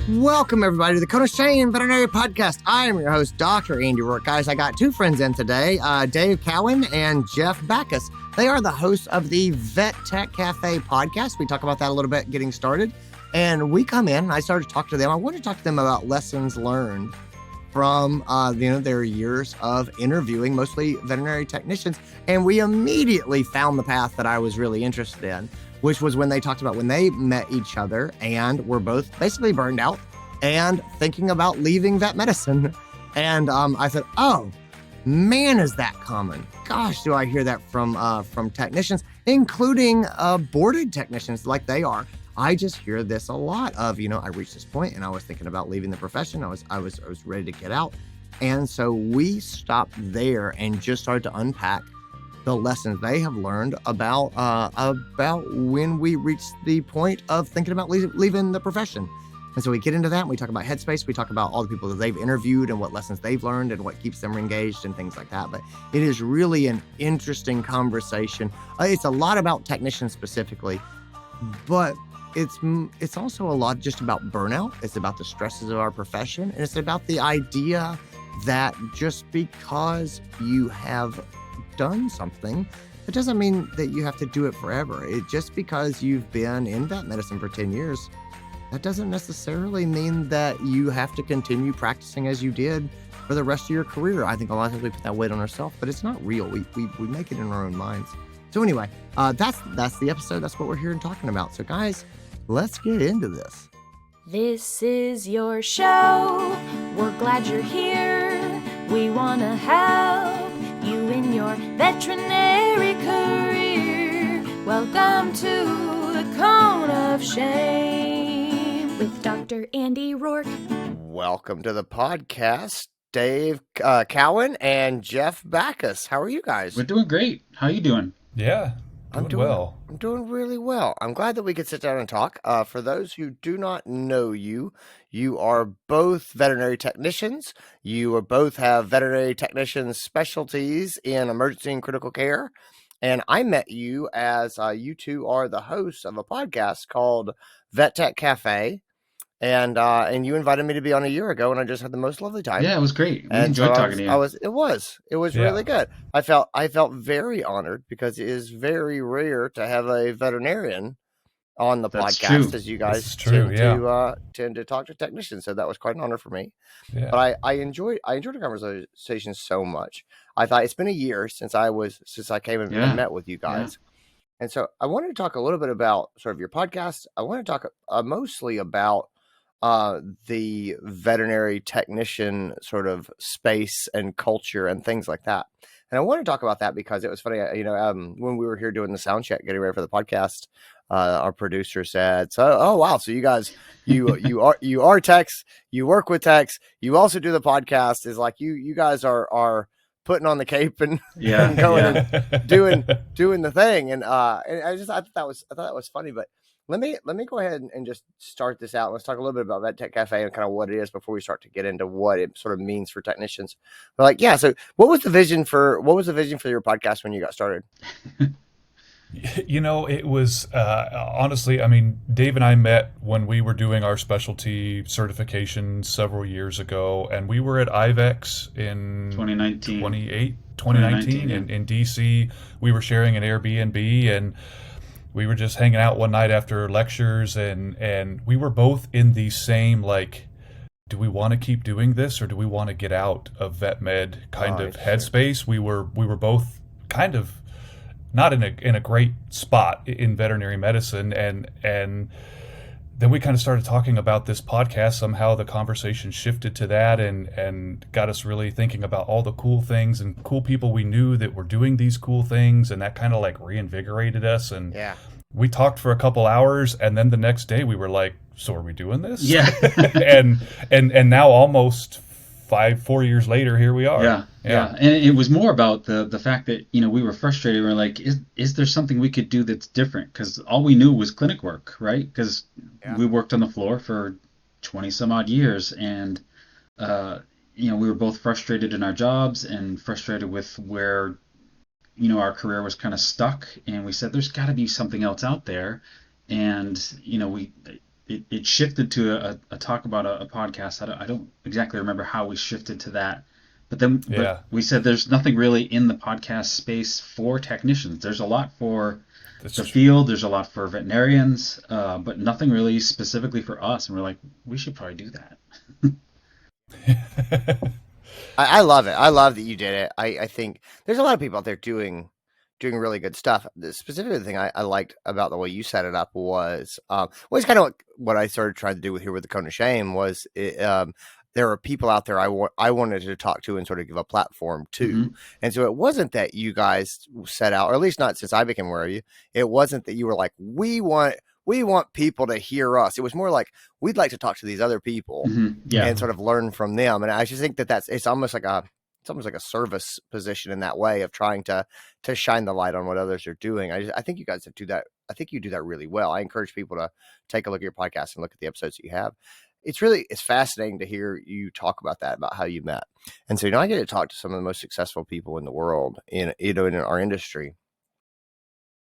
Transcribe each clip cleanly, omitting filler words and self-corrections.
Welcome, everybody, to the Cowan Veterinary Podcast. I am your host, Dr. DrAndyRoark. Guys, I got two friends in today, Dave Cowan and Jeff Backus. They are the hosts of the Vet Tech Cafe podcast. We talk about that a little bit getting started. And we come in, and I started to talk to them. I wanted to talk to them about lessons learned from their years of interviewing mostly veterinary technicians. And we immediately found the path that I was really interested in, which was when they talked about when they met each other and were both basically burned out and thinking about leaving vet medicine. And I said, oh, man, is that common? Gosh, do I hear that from technicians, including boarded technicians like they are. I just hear this a lot of, I reached this point and I was thinking about leaving the profession. I was ready to get out. And so we stopped there and just started to unpack the lessons they have learned about when we reach the point of thinking about leaving the profession. And so we get into that and we talk about headspace. We talk about all the people that they've interviewed and what lessons they've learned and what keeps them engaged and things like that. But it is really an interesting conversation. It's a lot about technicians specifically, but it's also a lot just about burnout. It's about the stresses of our profession. And it's about the idea that just because you have done something, it doesn't mean that you have to do it forever. Just because you've been in vet medicine for 10 years, that doesn't necessarily mean that you have to continue practicing as you did for the rest of your career. I think a lot of times we put that weight on ourselves, but it's not real. We make it in our own minds. So anyway, that's the episode. That's what we're here and talking about. So guys, let's get into this. This is your show. We're glad you're here. We want to help you in your veterinary career. Welcome to the Cone of Shame with Dr. DrAndyRoark. Welcome to the podcast, Dave Cowan and Jeff Backus. How are you guys? We're doing great. How are you doing? Yeah, I'm doing well. I'm doing really well. I'm glad that we could sit down and talk. For those who do not know you, you are both veterinary technicians. You both have veterinary technician specialties in emergency and critical care. And I met you as you two are the hosts of a podcast called Vet Tech Cafe. And you invited me to be on a year ago, and I just had the most lovely time. Yeah, it was great. We enjoyed talking to you. It was really good. I felt very honored because it is very rare to have a veterinarian on the podcast, as you guys tend to talk to technicians. So that was quite an honor for me. Yeah. But I enjoyed the conversation so much. I thought it's been a year since I came and met with you guys. Yeah. And so I wanted to talk a little bit about sort of your podcast. I want to talk mostly about the veterinary technician sort of space and culture and things like that. And I want to talk about that because it was funny, when we were here doing the sound check, getting ready for the podcast, our producer said, "Oh wow, so you guys, you are techs, you work with techs, you also do the podcast. Is like you guys are putting on the cape and going and doing the thing." And I thought that was funny, but. Let me go ahead and just start this out. Let's talk a little bit about Vet Tech Cafe and kind of what it is before we start to get into what it sort of means for technicians. But so what was the vision for your podcast when you got started? It was honestly, Dave and I met when we were doing our specialty certification several years ago, and we were at AVECCT in 2019 in DC. We were sharing an Airbnb, and we were just hanging out one night after lectures, and we were both in the same, do we want to keep doing this or do we want to get out of vet med kind of headspace? We were both kind of not in a great spot in veterinary medicine, and then we kind of started talking about this podcast. Somehow the conversation shifted to that and got us really thinking about all the cool things and cool people we knew that were doing these cool things, and that kind of reinvigorated us. And we talked for a couple hours, and then the next day we were like, so are we doing this? Yeah. and now almost 4 years later, here we are. Yeah. And it was more about the fact that, we were frustrated. We were like, is there something we could do that's different? Because all we knew was clinic work, right? Because we worked on the floor for 20 some odd years, and we were both frustrated in our jobs and frustrated with where, our career was kind of stuck. And we said, there's got to be something else out there. And, it shifted to a talk about a podcast. I don't exactly remember how we shifted to that. But then but we said there's nothing really in the podcast space for technicians. There's a lot for the field. There's a lot for veterinarians, but nothing really specifically for us. And we're like, we should probably do that. I love it. I love that you did it. I think there's a lot of people out there doing really good stuff. The specific thing I liked about the way you set it up was kind of what I started trying to do here with the Cone of Shame was there are people out there I wanted to talk to and sort of give a platform to. Mm-hmm. And so it wasn't that you guys set out, or at least not since I became aware of you, it wasn't that you were like, we want people to hear us. It was more like, we'd like to talk to these other people and sort of learn from them. And I just think that it's almost like a service position in that way of trying to shine the light on what others are doing. I think you guys do that. I think you do that really well. I encourage people to take a look at your podcast and look at the episodes that you have. It's fascinating to hear you talk about that, about how you met. And so, I get to talk to some of the most successful people in the world in our industry.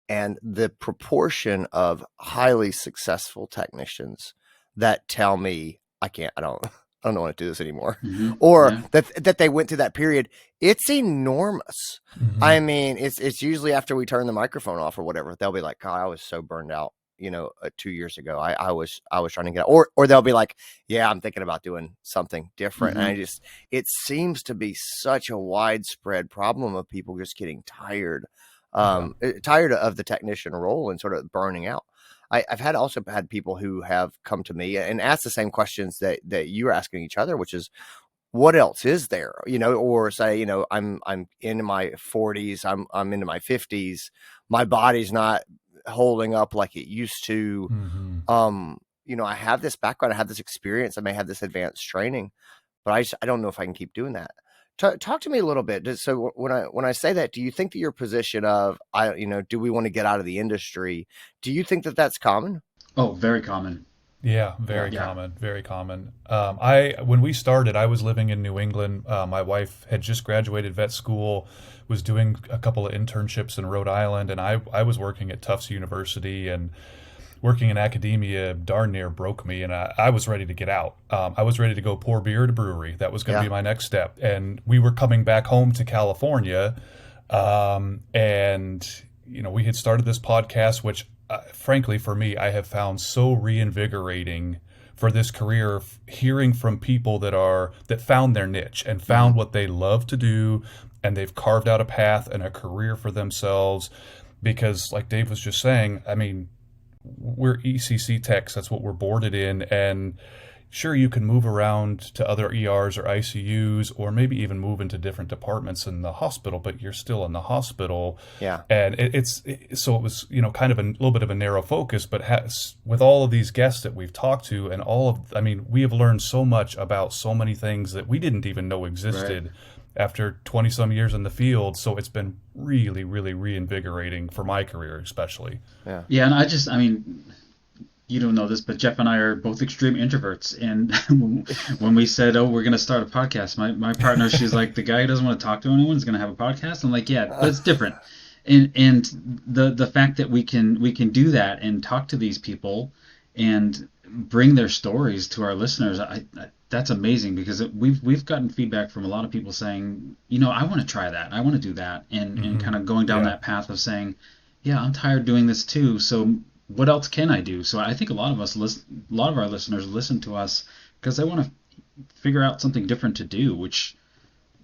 And the proportion of highly successful technicians that tell me, I don't want to do this anymore, or that they went through that period, it's enormous. Mm-hmm. I mean, it's usually after we turn the microphone off or whatever, they'll be like, God, I was so burned out, 2 years ago. I was trying to get out. Or they'll be like, yeah, I'm thinking about doing something different. And it seems to be such a widespread problem of people just getting tired of the technician role and sort of burning out. I've also had people who have come to me and asked the same questions that you're asking each other, which is, what else is there? Or say, I'm in my 40s, I'm into my 50s, my body's not holding up like it used to. I have this background, I have this experience, I may have this advanced training, but I don't know if I can keep doing that. Talk to me a little bit. So when I say that, do you think that your position of, do we want to get out of the industry? Do you think that that's common? Oh, very common. Yeah, very common, very common. When we started, I was living in New England. My wife had just graduated vet school, was doing a couple of internships in Rhode Island, and I was working at Tufts University, and working in academia darn near broke me, and I was ready to get out. I was ready to go pour beer at a brewery. That was going to be my next step. And we were coming back home to California, and we had started this podcast, which frankly for me, I have found so reinvigorating for this career, hearing from people that found their niche and found what they love to do, and they've carved out a path and a career for themselves. Because like Dave was just saying, I mean, we're ECC techs, that's what we're boarded in, and sure, you can move around to other ERs or ICUs, or maybe even move into different departments in the hospital, but you're still in the hospital. Yeah. And so it was, kind of a little bit of a narrow focus, but with all of these guests that we've talked to and we have learned so much about so many things that we didn't even know existed after 20 some years in the field. So it's been really, really reinvigorating for my career, especially. Yeah. Yeah. And you don't know this, but Jeff and I are both extreme introverts. And when we said, we're going to start a podcast, my partner, she's like, the guy who doesn't want to talk to anyone is going to have a podcast. I'm like, yeah, that's different. And the fact that we can do that and talk to these people and bring their stories to our listeners, that's amazing, because we've gotten feedback from a lot of people saying, I want to try that. I want to do that. And kind of going down that path of saying, yeah, I'm tired doing this too. So what else can I do? So I think a lot of our listeners listen to us because they want to figure out something different to do, which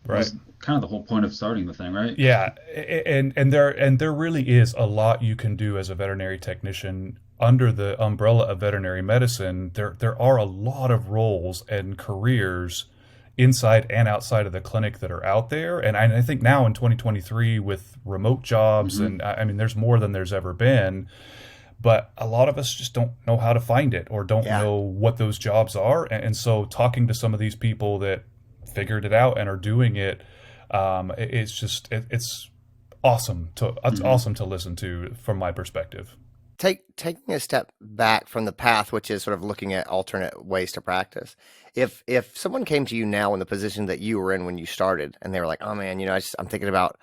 was kind of the whole point of starting the thing, right? Yeah. And there really is a lot you can do as a veterinary technician under the umbrella of veterinary medicine. There are a lot of roles and careers inside and outside of the clinic that are out there. And I think now in 2023 with remote jobs, and I mean, there's more than there's ever been, but a lot of us just don't know how to find it or don't know what those jobs are. And so talking to some of these people that figured it out and are doing it, it's awesome to listen to from my perspective. Taking a step back from the path, which is sort of looking at alternate ways to practice. If someone came to you now in the position that you were in when you started, and they were like, "Oh man, I'm thinking about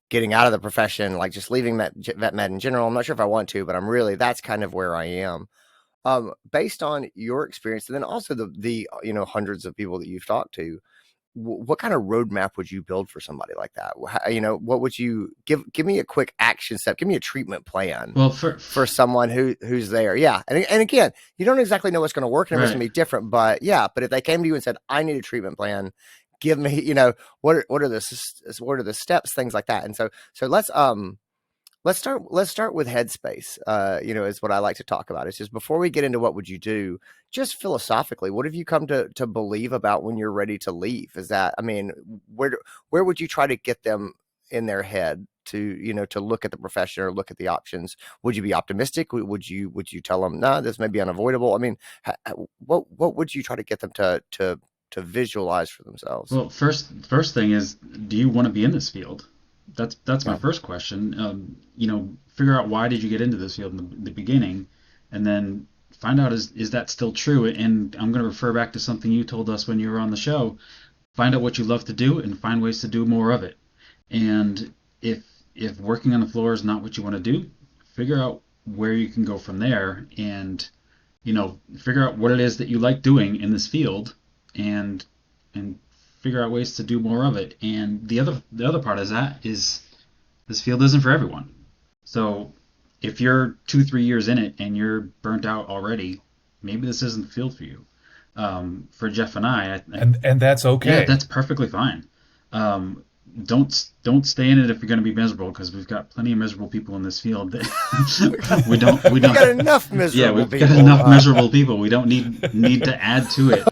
getting out of the profession, like just leaving vet med in general. I'm not sure if I want to, but that's kind of where I am." based on your experience, and then also the hundreds of people that you've talked to, what kind of roadmap would you build for somebody like that? What would you give me a quick action step? Give me a treatment plan. Well, for someone who's there. Yeah. And again, you don't exactly know what's going to work and it's going to be different, but if they came to you and said, I need a treatment plan, give me, what are the steps, things like that. And so let's start with headspace. Is what I like to talk about. It's just before we get into what would you do, just philosophically, what have you come to believe about when you're ready to leave? Is that, where would you try to get them in their head to look at the profession or look at the options? Would you be optimistic? Would you tell them, no, this may be unavoidable? What would you try to get them to visualize for themselves? Well, first thing is, do you want to be in this field? That's my first question. Figure out, why did you get into this field in the beginning, and then find out, is that still true? And I'm going to refer back to something you told us when you were on the show. Find out what you love to do and find ways to do more of it. And if working on the floor is not what you want to do, figure out where you can go from there, and figure out what it is that you like doing in this field, and figure out ways to do more of it. And the other part of that is, this field isn't for everyone. So if you're 2-3 years in it and you're burnt out already, maybe this isn't the field for you. For Jeff and I, and that's okay. Yeah, that's perfectly fine. Don't stay in it if you're going to be miserable, because we've got plenty of miserable people in this field. That we don't. We've got enough miserable people. Yeah, we've got enough miserable people. We don't need to add to it.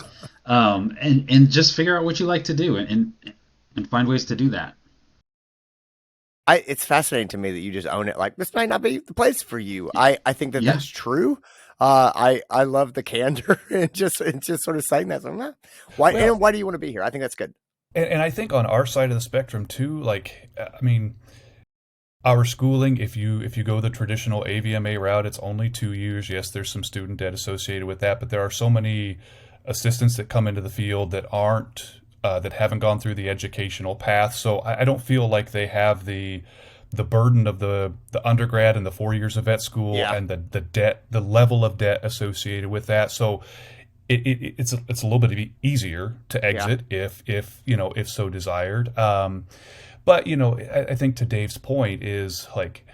And just figure out what you like to do and find ways to do that. It's fascinating to me that you just own it. Like, this might not be the place for you. I think that's true. I love the candor and just sort of saying that. So, why do you want to be here? I think that's good. And I think on our side of the spectrum too, our schooling, if you go the traditional AVMA route, it's only 2 years. Yes, there's some student debt associated with that, but there are so many assistants that come into the field that haven't gone through the educational path. So I don't feel like they have the burden of the undergrad and the 4 years of vet school and the debt, the level of debt associated with that. So it's a little bit easier to exit if so desired. But I think to Dave's point is, like,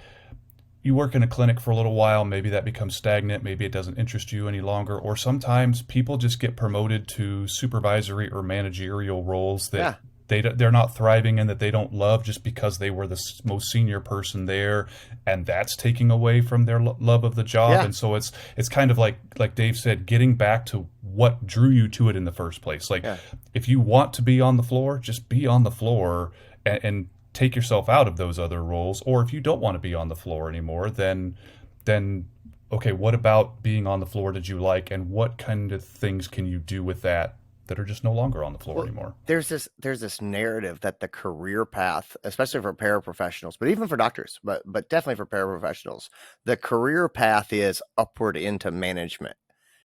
you work in a clinic for a little while, maybe that becomes stagnant, maybe it doesn't interest you any longer, or sometimes people just get promoted to supervisory or managerial roles that they're not thriving in, that they don't love, just because they were the most senior person there, and that's taking away from their love of the job. And so it's kind of like Dave said, getting back to what drew you to it in the first place. If you want to be on the floor, just be on the floor and take yourself out of those other roles. Or if you don't want to be on the floor anymore, then okay, what about being on the floor did you like, and what kind of things can you do with that are just no longer on the floor anymore? There's this narrative that the career path, especially for paraprofessionals, but even for doctors, but definitely for paraprofessionals, the career path is upward into management.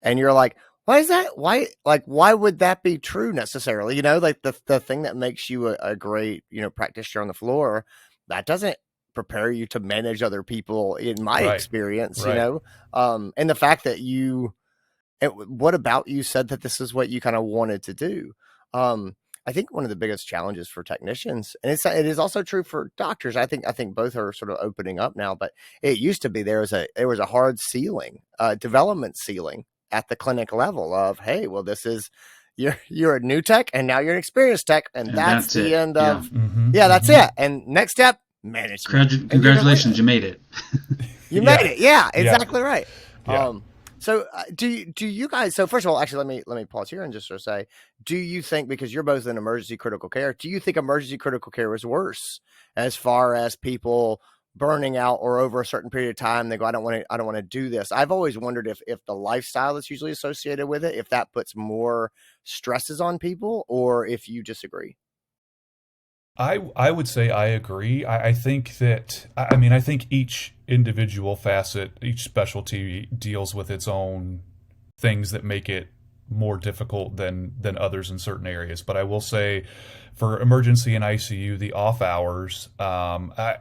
And you're like, why is that? Why would that be true necessarily? The thing that makes you a great, practitioner on the floor, that doesn't prepare you to manage other people, in my experience, and the fact that what about you said that this is what you kind of wanted to do? I think one of the biggest challenges for technicians, and it is also true for doctors, I think both are sort of opening up now, but it used to be there was a hard ceiling, development ceiling at the clinic level of, hey, well, this is, you're a new tech and now you're an experienced tech, and that's the end of that's it. And next step, management. Congratulations, you made it. You made it. Yeah, exactly right. So do you guys, so first of all, actually, let me pause here and just sort of say, do you think, because you're both in emergency critical care, do you think emergency critical care is worse as far as people burning out, or over a certain period of time they go, I don't want to do this? I've always wondered if the lifestyle that's usually associated with it, if that puts more stresses on people, or if you disagree. I would say I agree. I think that, I think each individual facet, each specialty deals with its own things that make it more difficult than others in certain areas. But I will say, for emergency and ICU, the off hours, I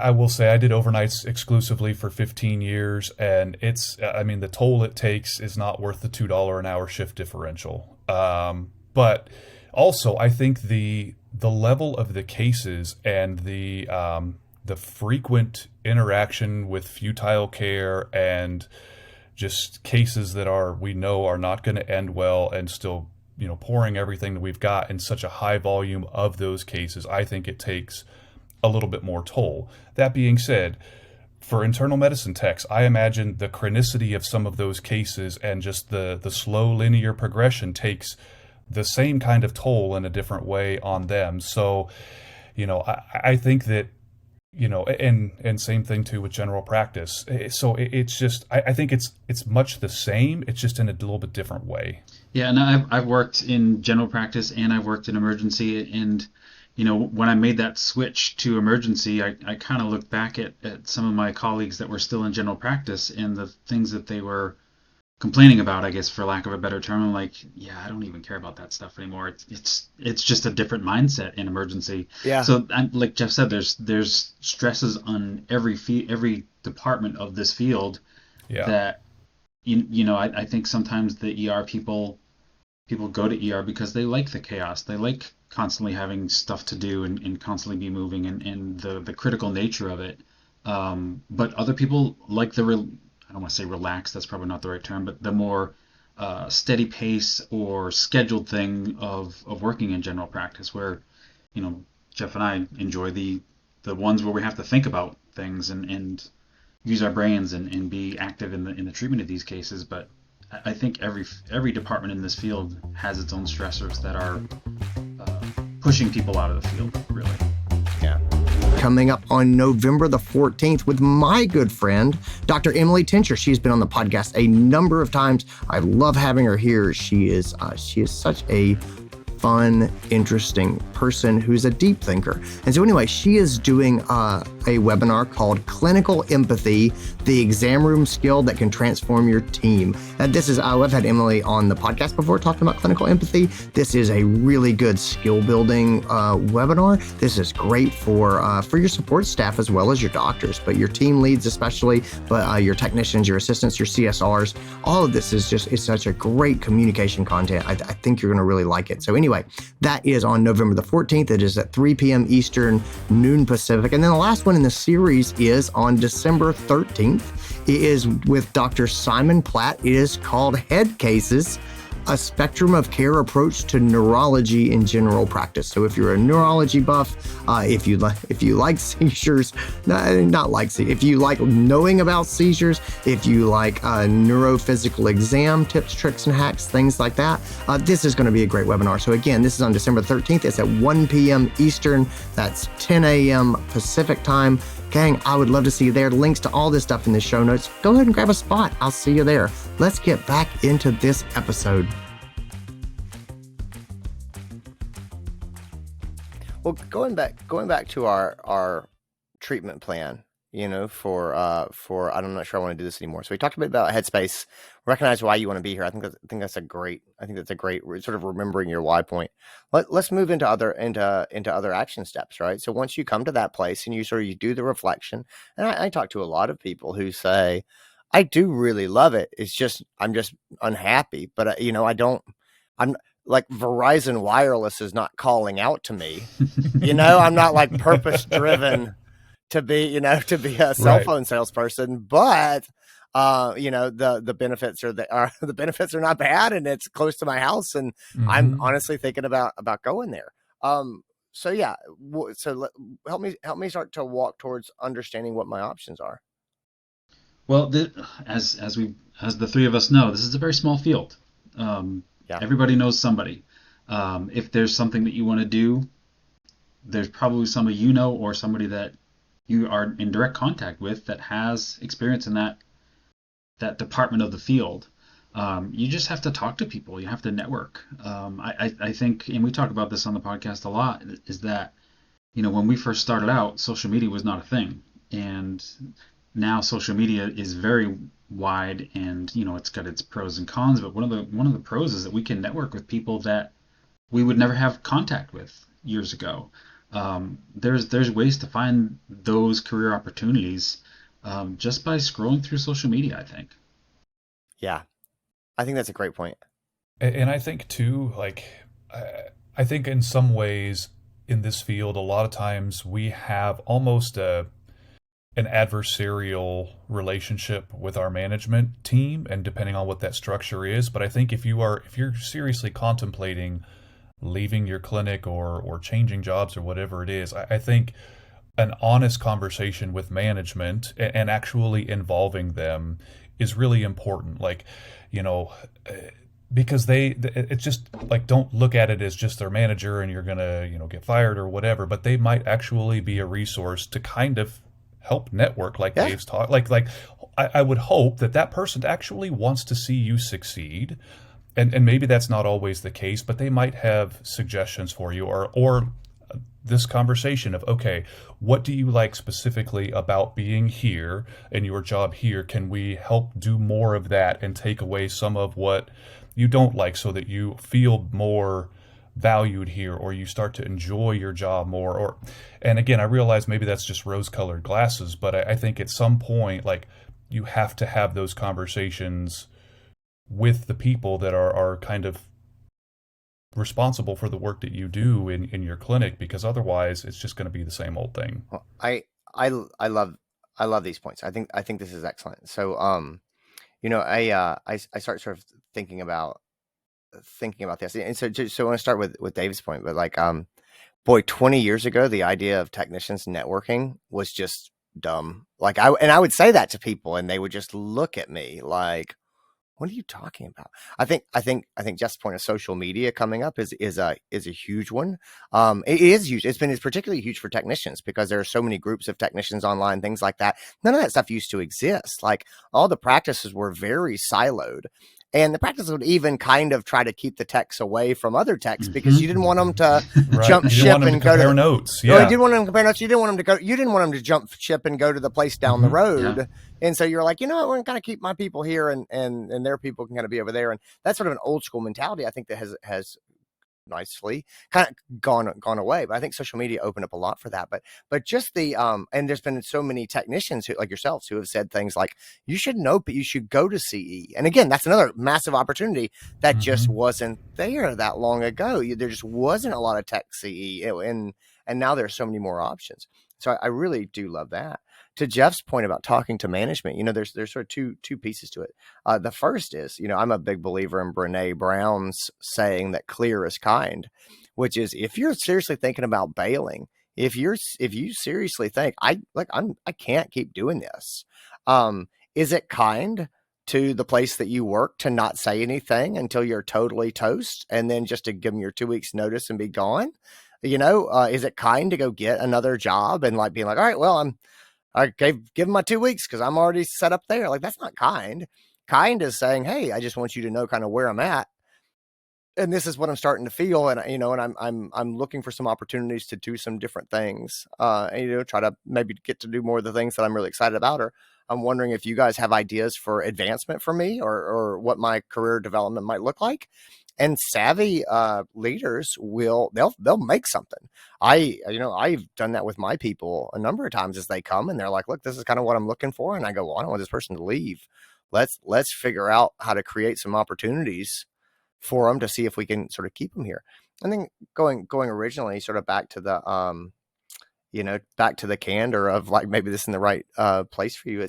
I will say I did overnights exclusively for 15 years, and the toll it takes is not worth the $2 an hour shift differential. But also, I think the level of the cases and the frequent interaction with futile care and just cases that we know are not going to end well, and still, pouring everything that we've got in such a high volume of those cases, I think it takes a little bit more toll. That being said, for internal medicine techs, I imagine the chronicity of some of those cases and just the slow linear progression takes the same kind of toll in a different way on them. So, I think that, and same thing too with general practice. So it's just, I think it's much the same. It's just in a little bit different way. Yeah, and I've worked in general practice and I've worked in emergency, and when I made that switch to emergency, I kind of looked back at some of my colleagues that were still in general practice and the things that they were complaining about, I guess, for lack of a better term. I'm like, yeah, I don't even care about that stuff anymore. It's just a different mindset in emergency. Yeah. So like Jeff said, there's stresses on every department of this field. Yeah. That I think sometimes the ER people go to ER because they like the chaos. They like constantly having stuff to do and constantly be moving and the critical nature of it. But other people like I don't want to say relaxed, that's probably not the right term, but the more steady pace or scheduled thing of working in general practice, where, Jeff and I enjoy the ones where we have to think about things and use our brains and be active in the treatment of these cases. But I think every department in this field has its own stressors that are pushing people out of the field, really. Yeah. Coming up on November the 14th with my good friend, Dr. Emily Tincher. She's been on the podcast a number of times. I love having her here. She is such a fun, interesting person who's a deep thinker. And so anyway, she is doing a webinar called Clinical Empathy, the exam room skill that can transform your team. And this is, I've had Emily on the podcast before talking about clinical empathy. This is a really good skill building webinar. This is great for your support staff as well as your doctors, but your team leads especially, but your technicians, your assistants, your CSRs, all of this is it's such a great communication content. I think you're going to really like it. So anyway, that is on November the 14th. It is at 3 p.m. Eastern, noon Pacific. And then the last one in the series is on December 13th. It is with Dr. Simon Platt. It is called Head Cases, a spectrum of care approach to neurology in general practice. So if you're a neurology buff, if you like seizures, if you like knowing about seizures, if you like neurophysical exam tips, tricks, and hacks, things like that, this is going to be a great webinar. So again, this is on December 13th. It's at 1 p.m. Eastern. That's 10 a.m. Pacific time. Gang, I would love to see you there. Links to all this stuff in the show notes. Go ahead and grab a spot. I'll see you there. Let's get back into this episode. Well, going back to our treatment plan, for I'm not sure I want to do this anymore. So we talked a bit about Headspace, recognize why you want to be here. I think that's a great sort of remembering your why point. Let's move into other action steps, right? So once you come to that place and you do the reflection, and I talk to a lot of people who say, I do really love it. It's just, I'm just unhappy, but I'm like Verizon Wireless is not calling out to me. I'm not like purpose driven to be a cell phone salesperson, but the benefits the benefits are not bad, and it's close to my house, and I'm honestly thinking about going there. So help me start to walk towards understanding what my options are. Well, as the three of us know, this is a very small field. Everybody knows somebody. If there's something that you want to do, there's probably somebody or somebody that you are in direct contact with that has experience in that department of the field. You just have to talk to people. You have to network. I think, and we talk about this on the podcast a lot, is that, when we first started out, social media was not a thing. And now social media is very wide, and it's got its pros and cons, but one of the pros is that we can network with people that we would never have contact with years ago. there's ways to find those career opportunities just by scrolling through social media, I think. Yeah, I think that's a great point. And I think too, like, I think in some ways in this field, a lot of times we have almost an adversarial relationship with our management team, and depending on what that structure is. But I think if you're seriously contemplating leaving your clinic or changing jobs or whatever it is, I think an honest conversation with management and actually involving them is really important. Like, you know, because it's just like, don't look at it as just their manager and you're gonna, get fired or whatever, but they might actually be a resource to kind of help network, like Dave's talk. Like I would hope that person actually wants to see you succeed. And maybe that's not always the case, but they might have suggestions for you, or this conversation of, okay, what do you like specifically about being here and your job here? Can we help do more of that and take away some of what you don't like so that you feel more valued here, or you start to enjoy your job more? And again, I realize maybe that's just rose-colored glasses, but I think at some point, like, you have to have those conversations with the people that are kind of responsible for the work that you do in your clinic, because otherwise it's just going to be the same old thing. Well, I love these points. I think this is excellent. So I start sort of thinking about this, and so I want to start with Dave's point, but like boy, 20 years ago the idea of technicians networking was just dumb. Like I would say that to people and they would just look at me like, what are you talking about? I think Jeff's point of social media coming up is a huge one. It is huge. It's particularly huge for technicians because there are so many groups of technicians online, things like that. None of that stuff used to exist. Like, all the practices were very siloed. And the practice would even kind of try to keep the techs away from other techs because you didn't want them to jump ship and go to notes. Yeah. You didn't want them to compare notes. You didn't want them to jump ship and go to the place down the road. Yeah. And so you're like, you know what, we're going to kind of keep my people here and their people can kind of be over there. And that's sort of an old school mentality, I think, that has nicely kind of gone away. But I think social media opened up a lot for that. But just the and there's been so many technicians who, like yourselves, who have said things like, you should know, but you should go to CE. And again, that's another massive opportunity that just wasn't there that long ago. There just wasn't a lot of tech CE, and now there's so many more options. So I really do love that. To Jeff's point about talking to management, there's sort of two pieces to it. The first is, I'm a big believer in Brene Brown's saying that clear is kind, which is, if you're seriously thinking about bailing, if you seriously think I can't keep doing this, is it kind to the place that you work to not say anything until you're totally toast, and then just to give them your 2 weeks notice and be gone? Is it kind to go get another job and like being like, all right, well, I give them my 2 weeks because I'm already set up there. Like, that's not kind. Kind is saying, hey, I just want you to know kind of where I'm at, and this is what I'm starting to feel, and and I'm looking for some opportunities to do some different things, and try to maybe get to do more of the things that I'm really excited about. Or I'm wondering if you guys have ideas for advancement for me, or what my career development might look like. And savvy leaders they'll make something. I've done that with my people a number of times as they come and they're like, look, this is kind of what I'm looking for. And I go, well, I don't want this person to leave. Let's figure out how to create some opportunities for them to see if we can sort of keep them here. And then going originally sort of back to the back to the candor of like, maybe this is in the right place for you.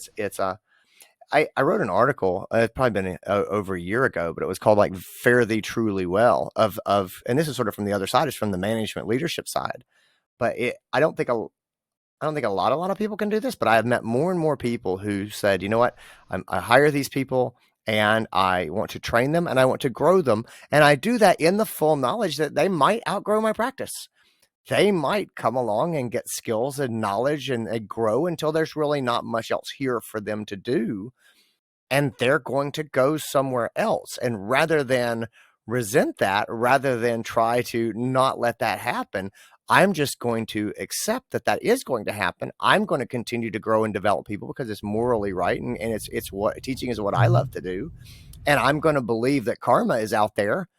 I wrote an article, it's probably been over a year ago, but it was called like Fare Thee Truly Well of, and this is sort of from the other side, it's from the management leadership side, but I don't think a lot of people can do this, but I have met more and more people who said, you know what, I hire these people and I want to train them and I want to grow them. And I do that in the full knowledge that they might outgrow my practice. They might come along and get skills and knowledge and they grow until there's really not much else here for them to do. And they're going to go somewhere else. And rather than resent that, rather than try to not let that happen, I'm just going to accept that is going to happen. I'm going to continue to grow and develop people because it's morally right. And it's what teaching is what I love to do. And I'm going to believe that karma is out there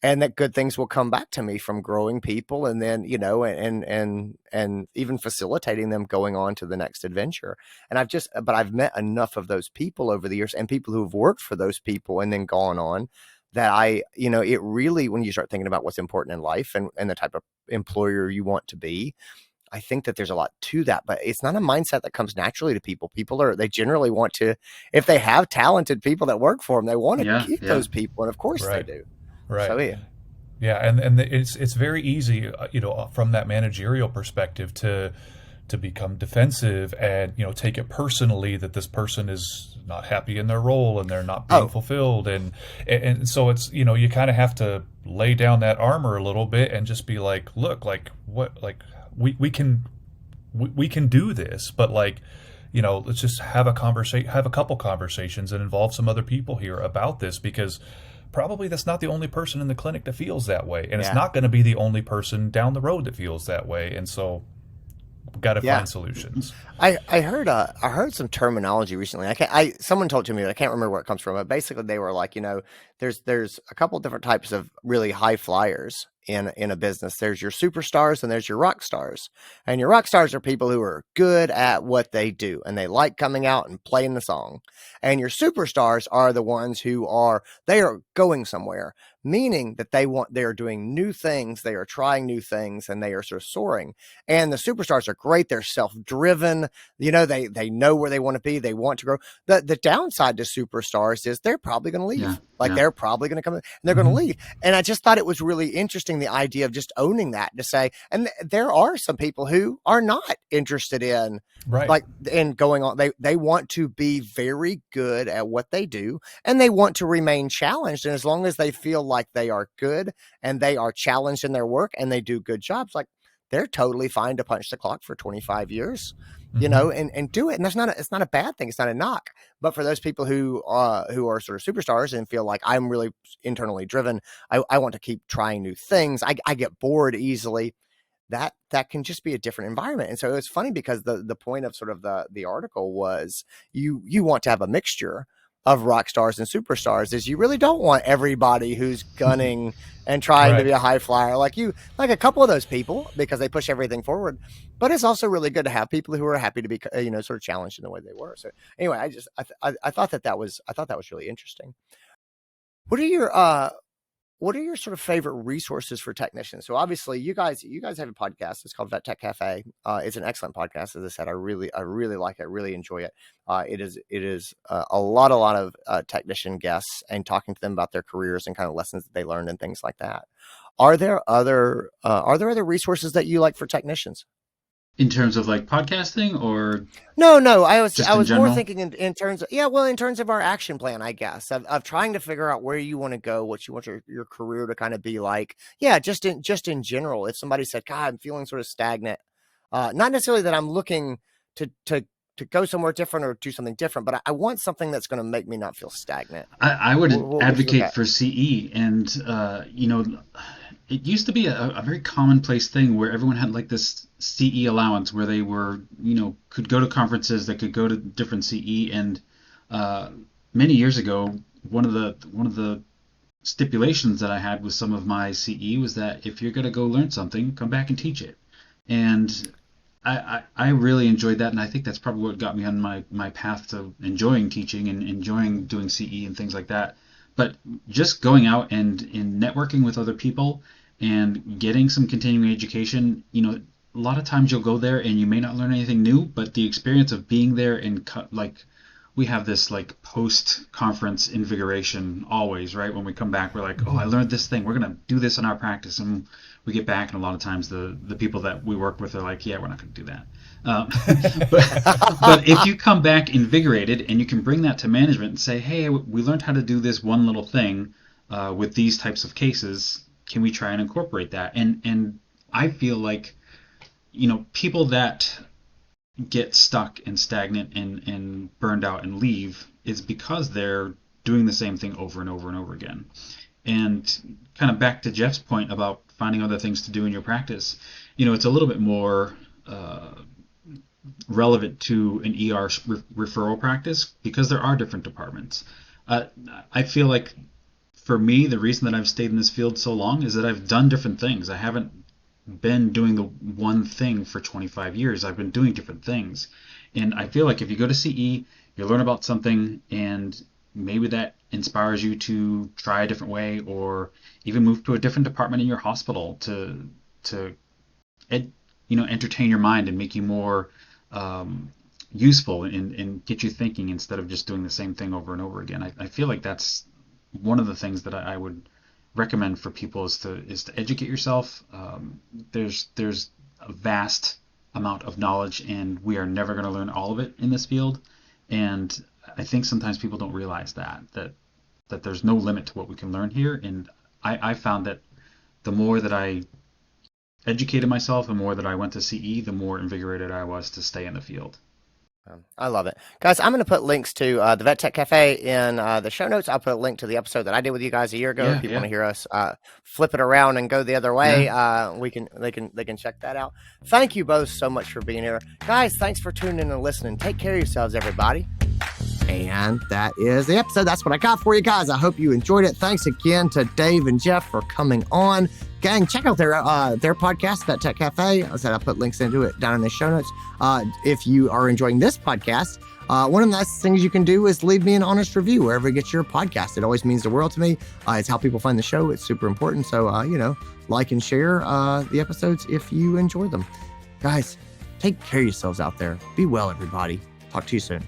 and that good things will come back to me from growing people, and then, you know, and even facilitating them going on to the next adventure. And I've met enough of those people over the years, and people who've worked for those people and then gone on, that you know, it really, when you start thinking about what's important in life and the type of employer you want to be, I think that there's a lot to that, but it's not a mindset that comes naturally to people. They generally want to, if they have talented people that work for them, they want to keep those people. And of course they do. Right. So, and it's very easy, you know, from that managerial perspective to become defensive and, you know, take it personally that this person is not happy in their role and they're not being fulfilled. And so it's, you know, you kind of have to lay down that armor a little bit and just be like, look, like what, like, we can do this, but like, you know, let's just have a couple conversations and involve some other people here about this, because probably that's not the only person in the clinic that feels that way, and it's not going to be the only person down the road that feels that way, and so we've got to find solutions. I heard some terminology recently. Someone told it to me, but I can't remember where it comes from. But basically, they were like, you know, there's a couple different types of really high flyers in a business. There's your superstars and there's your rock stars. And your rock stars are people who are good at what they do and they like coming out and playing the song. And your superstars are the ones who are going somewhere, meaning that they are doing new things, they are trying new things, and they are sort of soaring. And the superstars are great. They're self-driven. You know, they know where they want to be. They want to grow. The downside to superstars is they're probably going to leave. They're probably going to come in and they're going to leave. And I just thought it was really interesting, the idea of just owning that, to say, and there are some people who are not interested in in going on. They want to be very good at what they do, and they want to remain challenged. And as long as they feel like they are good and they are challenged in their work and they do good jobs, like, they're totally fine to punch the clock for 25 years, you know, and do it. And it's not a bad thing. It's not a knock. But for those people who are sort of superstars and feel like, I'm really internally driven, I want to keep trying new things, I get bored easily, that can just be a different environment. And so it's funny, because the point of sort of the article was, you want to have a mixture of rock stars and superstars. Is you really don't want everybody who's gunning and trying to be a high flyer like you, like a couple of those people, because they push everything forward. But it's also really good to have people who are happy to be, you know, sort of challenged in the way they were. So anyway, I thought that was really interesting. What are your sort of favorite resources for technicians? So obviously you guys have a podcast. It's called Vet Tech Cafe. It's an excellent podcast. As I said, I really like it. I really enjoy it. It is a lot of technician guests, and talking to them about their careers and kind of lessons that they learned and things like that. Are there other resources that you like for technicians? In terms of like podcasting, or no, I was more thinking in terms of, in terms of our action plan, I guess, of trying to figure out where you want to go, what you want your career to kind of be like. Yeah, just in general. If somebody said, God, I'm feeling sort of stagnant, not necessarily that I'm looking to go somewhere different or do something different, but I want something that's going to make me not feel stagnant. I would advocate for CE, and you know, it used to be a very commonplace thing where everyone had like this CE allowance, where they were, you know, could go to conferences, that could go to different CE. And many years ago, one of the stipulations that I had with some of my CE was that if you're going to go learn something, come back and teach it. And I really enjoyed that, and I think that's probably what got me on my path to enjoying teaching and enjoying doing CE and things like that. But just going out and networking with other people and getting some continuing education, you know, a lot of times you'll go there and you may not learn anything new, but the experience of being there and like, we have this like post-conference invigoration always, right? When we come back, we're like, oh, I learned this thing. We're going to do this in our practice. And we get back, and a lot of times the people that we work with are like, yeah, we're not going to do that. But if you come back invigorated and you can bring that to management and say, hey, we learned how to do this one little thing with these types of cases, can we try and incorporate that? And I feel like, you know, people that get stuck and stagnant and burned out and leave is because they're doing the same thing over and over and over again. And kind of back to Jeff's point about finding other things to do in your practice, you know, it's a little bit more relevant to an ER referral practice, because there are different departments. I feel like for me, the reason that I've stayed in this field so long is that I've done different things. I haven't been doing the one thing for 25 years. I've been doing different things. And I feel like if you go to CE, you learn about something, and maybe that inspires you to try a different way, or even move to a different department in your hospital to entertain your mind and make you more useful and get you thinking instead of just doing the same thing over and over again. I feel like that's one of the things that I would recommend for people is to educate yourself. There's a vast amount of knowledge, and we are never going to learn all of it in this field. And I think sometimes people don't realize that there's no limit to what we can learn here. And I found that the more that I educated myself, the more that I went to CE, the more invigorated I was to stay in the field. I love it. Guys, I'm going to put links to the Vet Tech Cafe in the show notes. I'll put a link to the episode that I did with you guys a year ago. If you want to hear us flip it around and go the other way, they can check that out. Thank you both so much for being here. Guys, thanks for tuning in and listening. Take care of yourselves, everybody. And that is the episode. That's what I got for you guys. I hope you enjoyed it. Thanks again to Dave and Jeff for coming on. Gang, check out their podcast, Vet Tech Cafe. I said I'll put links into it down in the show notes. If you are enjoying this podcast, one of the nice things you can do is leave me an honest review wherever you get your podcast. It always means the world to me. It's how people find the show. It's super important. So, like and share the episodes if you enjoy them. Guys, take care of yourselves out there. Be well, everybody. Talk to you soon.